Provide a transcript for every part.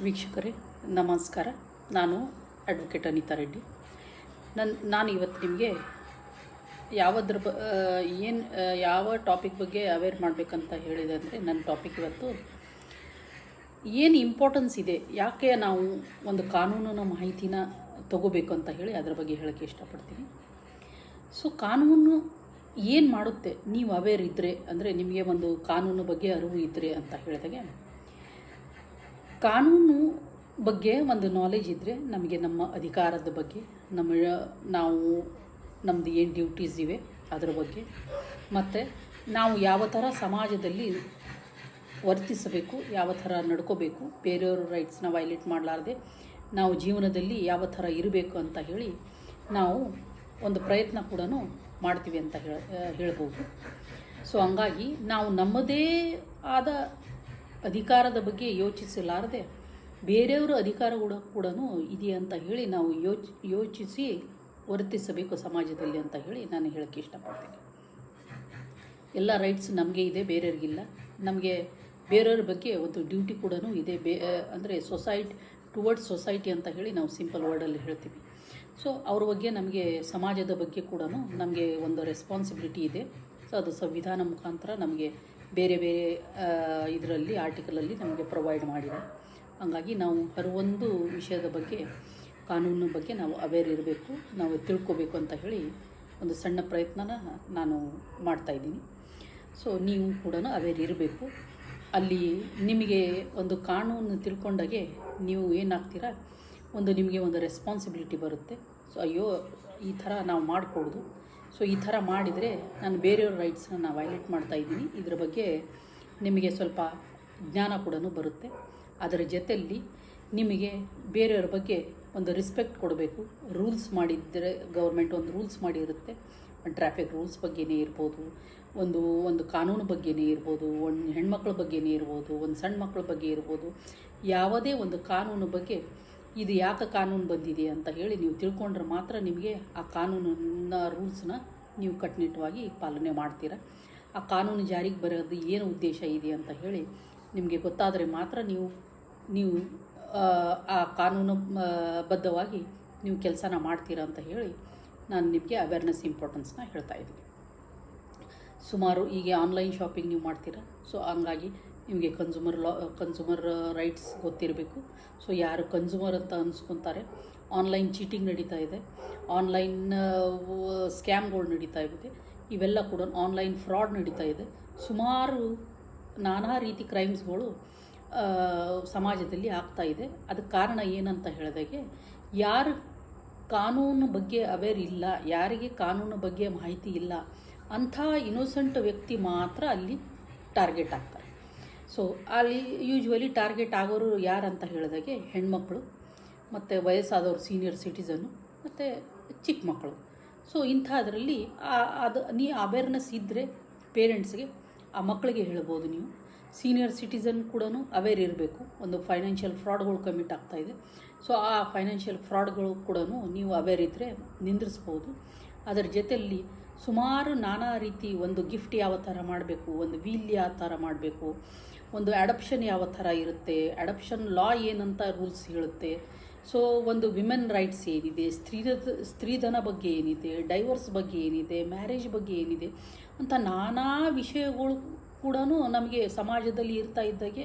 ವೀಕ್ಷಕರೇ ನಮಸ್ಕಾರ. ನಾನು ಅಡ್ವೊಕೇಟ್ ಅನಿತಾ ರೆಡ್ಡಿ. ನಾನು ಇವತ್ತು ನಿಮಗೆ ಯಾವ ಟಾಪಿಕ್ ಬಗ್ಗೆ ಅವೇರ್ ಮಾಡಬೇಕಂತ ಹೇಳಿದೆ ಅಂದರೆ, ನನ್ನ ಟಾಪಿಕ್ ಇವತ್ತು ಏನು ಇಂಪಾರ್ಟೆನ್ಸ್ ಇದೆ, ಯಾಕೆ ನಾವು ಒಂದು ಕಾನೂನಿನ ಮಾಹಿತಿನ ತಗೋಬೇಕು ಅಂತ ಹೇಳಿ ಅದರ ಬಗ್ಗೆ ಹೇಳೋಕ್ಕೆ ಇಷ್ಟಪಡ್ತೀನಿ. ಸೊ ಕಾನೂನು ಏನು ಮಾಡುತ್ತೆ, ನೀವು ಅವೇರ್ ಇದ್ದರೆ, ಅಂದರೆ ನಿಮಗೆ ಒಂದು ಕಾನೂನು ಬಗ್ಗೆ ಅರಿವು ಇದ್ದರೆ ಅಂತ ಹೇಳಿದಾಗೆ, ಕಾನೂನು ಬಗ್ಗೆ ಒಂದು ನಾಲೆಜ್ ಇದ್ದರೆ ನಮಗೆ ನಮ್ಮ ಅಧಿಕಾರದ ಬಗ್ಗೆ, ನಮ್ಮದು ಏನು ಡ್ಯೂಟೀಸ್ ಇವೆ ಅದರ ಬಗ್ಗೆ, ಮತ್ತು ನಾವು ಯಾವ ಥರ ಸಮಾಜದಲ್ಲಿ ವರ್ತಿಸಬೇಕು, ಯಾವ ಥರ ನಡ್ಕೋಬೇಕು, ಬೇರೆಯವ್ರ ರೈಟ್ಸ್ನ ವೈಲೇಟ್ ಮಾಡಲಾರ್ದೆ ನಾವು ಜೀವನದಲ್ಲಿ ಯಾವ ಥರ ಇರಬೇಕು ಅಂತ ಹೇಳಿ ನಾವು ಒಂದು ಪ್ರಯತ್ನ ಕೂಡ ಮಾಡ್ತೀವಿ ಅಂತ ಹೇಳ್ಬೋದು. ಸೊ ಹಂಗಾಗಿ ನಾವು ನಮ್ಮದೇ ಆದ ಅಧಿಕಾರದ ಬಗ್ಗೆ ಯೋಚಿಸಲಾರದೆ ಬೇರೆಯವರ ಅಧಿಕಾರ ಕೂಡ ಇದೆಯಾ ಅಂತ ಹೇಳಿ ನಾವು ಯೋಚಿಸಿ ವರ್ತಿಸಬೇಕು ಸಮಾಜದಲ್ಲಿ ಅಂತ ಹೇಳಿ ನಾನು ಹೇಳೋಕ್ಕೆ ಇಷ್ಟಪಡ್ತೀನಿ. ಎಲ್ಲ ರೈಟ್ಸ್ ನಮಗೆ ಇದೆ, ಬೇರೆಯವ್ರಿಗಿಲ್ಲ. ನಮಗೆ ಬೇರೆಯವ್ರ ಬಗ್ಗೆ ಒಂದು ಡ್ಯೂಟಿ ಕೂಡ ಇದೆ, ಅಂದರೆ ಟುವರ್ಡ್ಸ್ ಸೊಸೈಟಿ ಅಂತ ಹೇಳಿ ನಾವು ಸಿಂಪಲ್ ವರ್ಡಲ್ಲಿ ಹೇಳ್ತೀವಿ. ಸೊ ಅವ್ರ ಬಗ್ಗೆ ನಮಗೆ ಸಮಾಜದ ಬಗ್ಗೆ ಕೂಡ ನಮಗೆ ಒಂದು ರೆಸ್ಪಾನ್ಸಿಬಿಲಿಟಿ ಇದೆ. ಸೊ ಅದು ಸಂವಿಧಾನ ಮುಖಾಂತರ ನಮಗೆ ಬೇರೆ ಬೇರೆ ಇದರಲ್ಲಿ ಆರ್ಟಿಕಲಲ್ಲಿ ನಮಗೆ ಪ್ರೊವೈಡ್ ಮಾಡಿದೆ. ಹಾಗಾಗಿ ನಾವು ಹರವೊಂದು ವಿಷಯದ ಬಗ್ಗೆ, ಕಾನೂನಿನ ಬಗ್ಗೆ ನಾವು ಅವೇರ್ ಇರಬೇಕು, ನಾವು ತಿಳ್ಕೊಬೇಕು ಅಂತ ಹೇಳಿ ಒಂದು ಸಣ್ಣ ಪ್ರಯತ್ನನ ನಾನು ಮಾಡ್ತಾಯಿದ್ದೀನಿ. ಸೊ ನೀವು ಕೂಡ ಅವೇರ್ ಇರಬೇಕು. ಅಲ್ಲಿ ನಿಮಗೆ ಒಂದು ಕಾನೂನು ತಿಳ್ಕೊಂಡಾಗೆ ನೀವು ಏನಾಗ್ತೀರಾ, ನಿಮಗೆ ಒಂದು ರೆಸ್ಪಾನ್ಸಿಬಿಲಿಟಿ ಬರುತ್ತೆ. ಸೊ ಅಯ್ಯೋ, ಈ ಥರ ನಾವು ಮಾಡಿಕೊಡ್ದು, ಸೊ ಈ ಥರ ಮಾಡಿದರೆ ನಾನು ಬೇರೆಯವ್ರ ರೈಟ್ಸ್ನ ನಾನು ವೈಲೇಟ್ ಮಾಡ್ತಾಯಿದ್ದೀನಿ, ಇದರ ಬಗ್ಗೆ ನಿಮಗೆ ಸ್ವಲ್ಪ ಜ್ಞಾನ ಕೂಡ ಬರುತ್ತೆ. ಅದರ ಜೊತೆಯಲ್ಲಿ ನಿಮಗೆ ಬೇರೆಯವ್ರ ಬಗ್ಗೆ ಒಂದು ರೆಸ್ಪೆಕ್ಟ್ ಕೊಡಬೇಕು. ರೂಲ್ಸ್ ಮಾಡಿದರೆ ಗೌರ್ಮೆಂಟ್ ಒಂದು ರೂಲ್ಸ್ ಮಾಡಿರುತ್ತೆ, ಒಂದು ಟ್ರಾಫಿಕ್ ರೂಲ್ಸ್ ಬಗ್ಗೆನೇ ಇರ್ಬೋದು, ಒಂದು ಕಾನೂನು ಬಗ್ಗೆನೇ ಇರ್ಬೋದು, ಒಂದು ಹೆಣ್ಮಕ್ಳ ಬಗ್ಗೆನೇ ಇರ್ಬೋದು, ಒಂದು ಸಣ್ಣ ಮಕ್ಕಳ ಬಗ್ಗೆ ಇರ್ಬೋದು. ಯಾವುದೇ ಒಂದು ಕಾನೂನು ಬಗ್ಗೆ ಇದು ಯಾಕೆ ಕಾನೂನು ಬಂದಿದೆ ಅಂತ ಹೇಳಿ ನೀವು ತಿಳ್ಕೊಂಡ್ರೆ ಮಾತ್ರ ನಿಮಗೆ ಆ ಕಾನೂನಿನ ರೂಲ್ಸ್ನ ನೀವು ಕಟ್ಟುನಿಟ್ಟವಾಗಿ ಪಾಲನೆ ಮಾಡ್ತೀರ. ಆ ಕಾನೂನು ಜಾರಿಗೆ ಬರೋದು ಏನು ಉದ್ದೇಶ ಇದೆ ಅಂತ ಹೇಳಿ ನಿಮಗೆ ಗೊತ್ತಾದರೆ ಮಾತ್ರ ನೀವು ಆ ಕಾನೂನು ಬದ್ಧವಾಗಿ ನೀವು ಕೆಲಸನ ಮಾಡ್ತೀರಾ ಅಂತ ಹೇಳಿ ನಾನು ನಿಮಗೆ ಅವೇರ್ನೆಸ್ ಇಂಪಾರ್ಟೆನ್ಸ್ನ ಹೇಳ್ತಾ ಇದ್ದೀನಿ. ಸುಮಾರು ಈಗ ಆನ್ಲೈನ್ ಶಾಪಿಂಗ್ ನೀವು ಮಾಡ್ತೀರಾ. ಸೊ ಹಂಗಾಗಿ ನಿಮಗೆ ಕನ್ಸ್ಯೂಮರ್ ರೈಟ್ಸ್ ಗೊತ್ತಿರಬೇಕು. ಸೊ ಯಾರು ಕನ್ಸ್ಯೂಮರ್ ಅಂತ ಅನ್ಸ್ಕೊತಾರೆ, ಆನ್ಲೈನ್ ಚೀಟಿಂಗ್ ನಡೀತಾ ಇದೆ, ಆನ್ಲೈನ್ ಸ್ಕ್ಯಾಮ್ಗಳು ನಡೀತಾ ಇದೆ, ಇವೆಲ್ಲ ಕೂಡ ಆನ್ಲೈನ್ ಫ್ರಾಡ್ ನಡೀತಾ ಇದೆ. ಸುಮಾರು ನಾನಾ ರೀತಿ ಕ್ರೈಮ್ಸ್ಗಳು ಸಮಾಜದಲ್ಲಿ ಆಗ್ತಾ ಇದೆ. ಅದಕ್ಕೆ ಕಾರಣ ಏನಂತ ಹೇಳಿದಾಗೆ, ಯಾರು ಕಾನೂನು ಬಗ್ಗೆ ಅವೇರ್ ಇಲ್ಲ, ಯಾರಿಗೆ ಕಾನೂನು ಬಗ್ಗೆ ಮಾಹಿತಿ ಇಲ್ಲ, ಅಂಥ ಇನ್ನೋಸೆಂಟ್ ವ್ಯಕ್ತಿ ಮಾತ್ರ ಅಲ್ಲಿ ಟಾರ್ಗೆಟ್ ಆಗ್ತಾರೆ. ಸೊ ಅಲ್ಲಿ ಯೂಶ್ವಲಿ ಟಾರ್ಗೆಟ್ ಆಗೋರು ಯಾರಂತ ಹೇಳಿದಾಗೆ ಹೆಣ್ಮಕ್ಳು, ಮತ್ತು ವಯಸ್ಸಾದವರು, ಸೀನಿಯರ್ ಸಿಟಿಸನ್ನು, ಮತ್ತು ಚಿಕ್ಕ ಮಕ್ಕಳು. ಸೊ ಇಂಥದ್ರಲ್ಲಿ ಅವೇರ್ನೆಸ್ ಇದ್ದರೆ ಪೇರೆಂಟ್ಸ್ಗೆ, ಆ ಮಕ್ಕಳಿಗೆ ಹೇಳ್ಬೋದು. ನೀವು ಸೀನಿಯರ್ ಸಿಟಿಸನ್ ಕೂಡ ಅವೇರ್ ಇರಬೇಕು. ಒಂದು ಫೈನಾನ್ಷಿಯಲ್ ಫ್ರಾಡ್ಗಳು ಕಮಿಟ್ ಆಗ್ತಾಯಿದೆ. ಸೊ ಆ ಫೈನಾನ್ಷಿಯಲ್ ಫ್ರಾಡ್ಗಳು ಕೂಡ ನೀವು ಅವೇರ್ ಇದ್ದರೆ ನಿಂದಿರಿಸ್ಬೋದು. ಅದರ ಜೊತೆಯಲ್ಲಿ ಸುಮಾರು ನಾನಾ ರೀತಿ, ಒಂದು ಗಿಫ್ಟ್ ಯಾವ ಥರ ಮಾಡಬೇಕು, ಒಂದು ವೀಲ್ ಯಾವ ಥರ ಮಾಡಬೇಕು, ಒಂದು ಅಡಾಪ್ಷನ್ ಯಾವ ಥರ ಇರುತ್ತೆ, ಅಡಾಪ್ಷನ್ ಲಾ ಏನಂತ ರೂಲ್ಸ್ ಹೇಳುತ್ತೆ. ಸೊ ಒಂದು ವಿಮೆನ್ ರೈಟ್ಸ್ ಏನಿದೆ, ಸ್ತ್ರೀಧನ ಬಗ್ಗೆ ಏನಿದೆ, ಡೈವರ್ಸ್ ಬಗ್ಗೆ ಏನಿದೆ, ಮ್ಯಾರೇಜ್ ಬಗ್ಗೆ ಏನಿದೆ ಅಂತ ನಾನಾ ವಿಷಯಗಳು ಕೂಡ ನಮಗೆ ಸಮಾಜದಲ್ಲಿ ಇರ್ತಾ ಇದ್ದಾಗೆ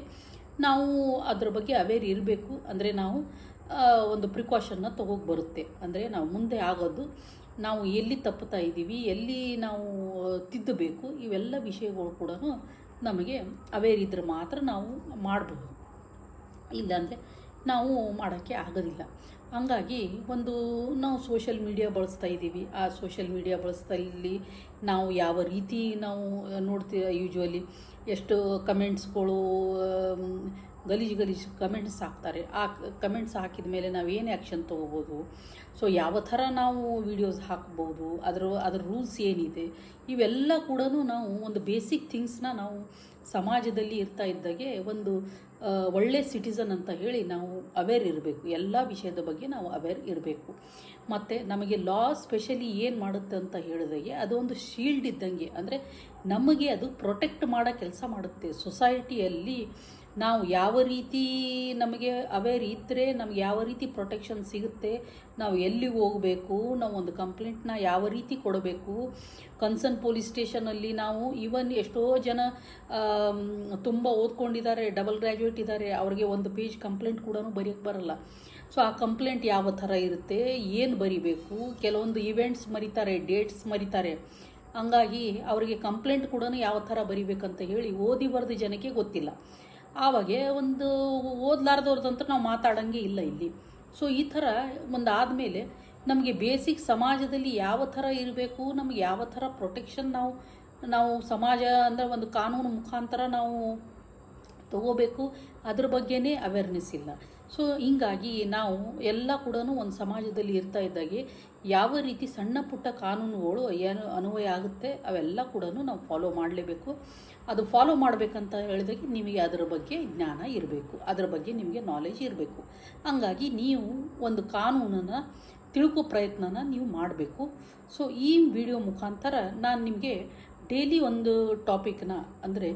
ನಾವು ಅದ್ರ ಬಗ್ಗೆ ಅವೇರ್ ಇರಬೇಕು. ಅಂದರೆ ನಾವು ಒಂದು ಪ್ರಿಕಾಷನ್ನ ತೊಗೋಗಿ ಬರುತ್ತೆ. ಅಂದರೆ ನಾವು ಮುಂದೆ ಆಗೋದು, ನಾವು ಎಲ್ಲಿ ತಪ್ಪುತ್ತಾ ಇದ್ದೀವಿ, ಎಲ್ಲಿ ನಾವು ತಿದ್ದಬೇಕು, ಇವೆಲ್ಲ ವಿಷಯಗಳು ಕೂಡ ನಮಗೆ ಅವೇರ್ ಇದ್ದರೆ ಮಾತ್ರ ನಾವು ಮಾಡಬಹುದು. ಇಲ್ಲಾಂದರೆ ನಾವು ಮಾಡೋಕ್ಕೆ ಆಗೋದಿಲ್ಲ. ಹಂಗಾಗಿ ನಾವು ಸೋಷಿಯಲ್ ಮೀಡಿಯಾ ಬಳಸ್ತಾ ಇದ್ದೀವಿ. ಆ ಸೋಷಿಯಲ್ ಮೀಡಿಯಾ ಬಳಸ್ದಲ್ಲಿ ನಾವು ಯಾವ ರೀತಿ ನಾವು ನೋಡ್ತೀವಿ, ಯೂಶ್ವಲಿ ಎಷ್ಟು ಕಮೆಂಟ್ಸ್ಗಳು, ಗಲೀಜು ಕಮೆಂಟ್ಸ್ ಹಾಕ್ತಾರೆ. ಆ ಕಮೆಂಟ್ಸ್ ಹಾಕಿದ ಮೇಲೆ ನಾವು ಏನು ಆ್ಯಕ್ಷನ್ ತೊಗೋಬೋದು, ಸೊ ಯಾವ ಥರ ನಾವು ವೀಡಿಯೋಸ್ ಹಾಕ್ಬೋದು, ಅದರ ರೂಲ್ಸ್ ಏನಿದೆ, ಇವೆಲ್ಲ ಕೂಡ ನಾವು ಒಂದು ಬೇಸಿಕ್ ಥಿಂಗ್ಸ್ನ ನಾವು ಸಮಾಜದಲ್ಲಿ ಇರ್ತಾ ಇದ್ದಾಗೆ ಒಂದು ಒಳ್ಳೆ ಸಿಟಿಸನ್ ಅಂತ ಹೇಳಿ ನಾವು ಅವೇರ್ ಇರಬೇಕು. ಎಲ್ಲ ವಿಷಯದ ಬಗ್ಗೆ ನಾವು ಅವೇರ್ ಇರಬೇಕು. ಮತ್ತು ನಮಗೆ ಲಾ ಸ್ಪೆಷಲಿ ಏನು ಮಾಡುತ್ತೆ ಅಂತ ಹೇಳಿದಾಗೆ, ಅದೊಂದು ಶೀಲ್ಡ್ ಇದ್ದಂಗೆ. ಅಂದರೆ ನಮಗೆ ಅದು ಪ್ರೊಟೆಕ್ಟ್ ಮಾಡೋ ಕೆಲಸ ಮಾಡುತ್ತೆ. ಸೊಸೈಟಿಯಲ್ಲಿ ನಾವು ಯಾವ ರೀತಿ ನಮಗೆ ಅವೇರ್ ಇದ್ದರೆ ನಮ್ಗೆ ಯಾವ ರೀತಿ ಪ್ರೊಟೆಕ್ಷನ್ ಸಿಗುತ್ತೆ, ನಾವು ಎಲ್ಲಿಗೆ ಹೋಗಬೇಕು, ನಾವು ಒಂದು ಕಂಪ್ಲೇಂಟ್ನ ಯಾವ ರೀತಿ ಕೊಡಬೇಕು, ಕನ್ಸರ್ನ್ ಪೊಲೀಸ್ ಸ್ಟೇಷನಲ್ಲಿ ನಾವು ಈವನ್ ಎಷ್ಟೋ ಜನ ತುಂಬ ಓದ್ಕೊಂಡಿದ್ದಾರೆ, ಡಬಲ್ ಗ್ರ್ಯಾಜುಯೇಟ್ ಇದ್ದಾರೆ, ಅವ್ರಿಗೆ ಒಂದು ಪೇಜ್ ಕಂಪ್ಲೇಂಟ್ ಕೂಡ ಬರೆಯೋಕ್ಕೆ ಬರಲ್ಲ. ಸೊ ಆ ಕಂಪ್ಲೇಂಟ್ ಯಾವ ಥರ ಇರುತ್ತೆ, ಏನು ಬರಿಬೇಕು, ಕೆಲವೊಂದು ಇವೆಂಟ್ಸ್ ಮರಿತಾರೆ, ಡೇಟ್ಸ್ ಮರಿತಾರೆ. ಹಂಗಾಗಿ ಅವರಿಗೆ ಕಂಪ್ಲೇಂಟ್ ಕೂಡ ಯಾವ ಥರ ಬರಿಬೇಕಂತ ಹೇಳಿ ಓದಿ ಬರೆದ ಜನಕ್ಕೆ ಗೊತ್ತಿಲ್ಲ. ಆವಾಗೆ ಒಂದು ಓದ್ಲಾರ್ದವ್ರದಂತ ನಾವು ಮಾತಾಡೋಂಗೆ ಇಲ್ಲ ಇಲ್ಲಿ. ಸೊ ಈ ಥರ ಒಂದು ಆದಮೇಲೆ ನಮಗೆ ಬೇಸಿಕ್ ಸಮಾಜದಲ್ಲಿ ಯಾವ ಥರ ಇರಬೇಕು, ನಮಗೆ ಯಾವ ಥರ ಪ್ರೊಟೆಕ್ಷನ್ ನಾವು ಸಮಾಜ ಅಂದರೆ ಒಂದು ಕಾನೂನು ಮುಖಾಂತರ ನಾವು ತಗೋಬೇಕು, ಅದ್ರ ಬಗ್ಗೆನೇ ಅವೇರ್ನೆಸ್ ಇಲ್ಲ. ಸೊ ಹಿಂಗಾಗಿ ನಾವು ಎಲ್ಲ ಕೂಡ ಒಂದು ಸಮಾಜದಲ್ಲಿ ಇರ್ತಾ ಇದ್ದಾಗೆ ಯಾವ ರೀತಿ ಸಣ್ಣ ಪುಟ್ಟ ಕಾನೂನುಗಳು ಏನು ಅನ್ವಯ ಆಗುತ್ತೆ ಅವೆಲ್ಲ ಕೂಡ ನಾವು ಫಾಲೋ ಮಾಡಲೇಬೇಕು. ಅದು ಫಾಲೋ ಮಾಡಬೇಕಂತ ಹೇಳಿದಾಗೆ ನಿಮಗೆ ಅದರ ಬಗ್ಗೆ ಜ್ಞಾನ ಇರಬೇಕು, ಅದರ ಬಗ್ಗೆ ನಿಮಗೆ ನಾಲೆಜ್ ಇರಬೇಕು. ಹಂಗಾಗಿ ನೀವು ಒಂದು ಕಾನೂನನ್ನು ತಿಳ್ಕೋ ಪ್ರಯತ್ನನ ನೀವು ಮಾಡಬೇಕು. ಸೊ ಈ ವಿಡಿಯೋ ಮುಖಾಂತರ ನಾನು ನಿಮಗೆ ಡೈಲಿ ಒಂದು ಟಾಪಿಕ್ನ ಅಂದರೆ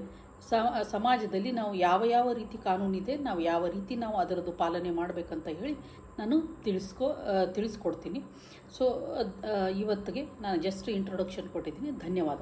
ಸಮಾಜದಲ್ಲಿ ನಾವು ಯಾವ ರೀತಿ ಕಾನೂನಿದೆ, ನಾವು ಯಾವ ರೀತಿ ನಾವು ಅದರದ್ದು ಪಾಲನೆ ಮಾಡಬೇಕಂತ ಹೇಳಿ ನಾನು ತಿಳಿಸ್ಕೊಡ್ತೀನಿ. ಸೊ ಇವತ್ತಿಗೆ ನಾನು ಜಸ್ಟ್ ಇಂಟ್ರೊಡಕ್ಷನ್ ಕೊಟ್ಟಿದ್ದೀನಿ. ಧನ್ಯವಾದ.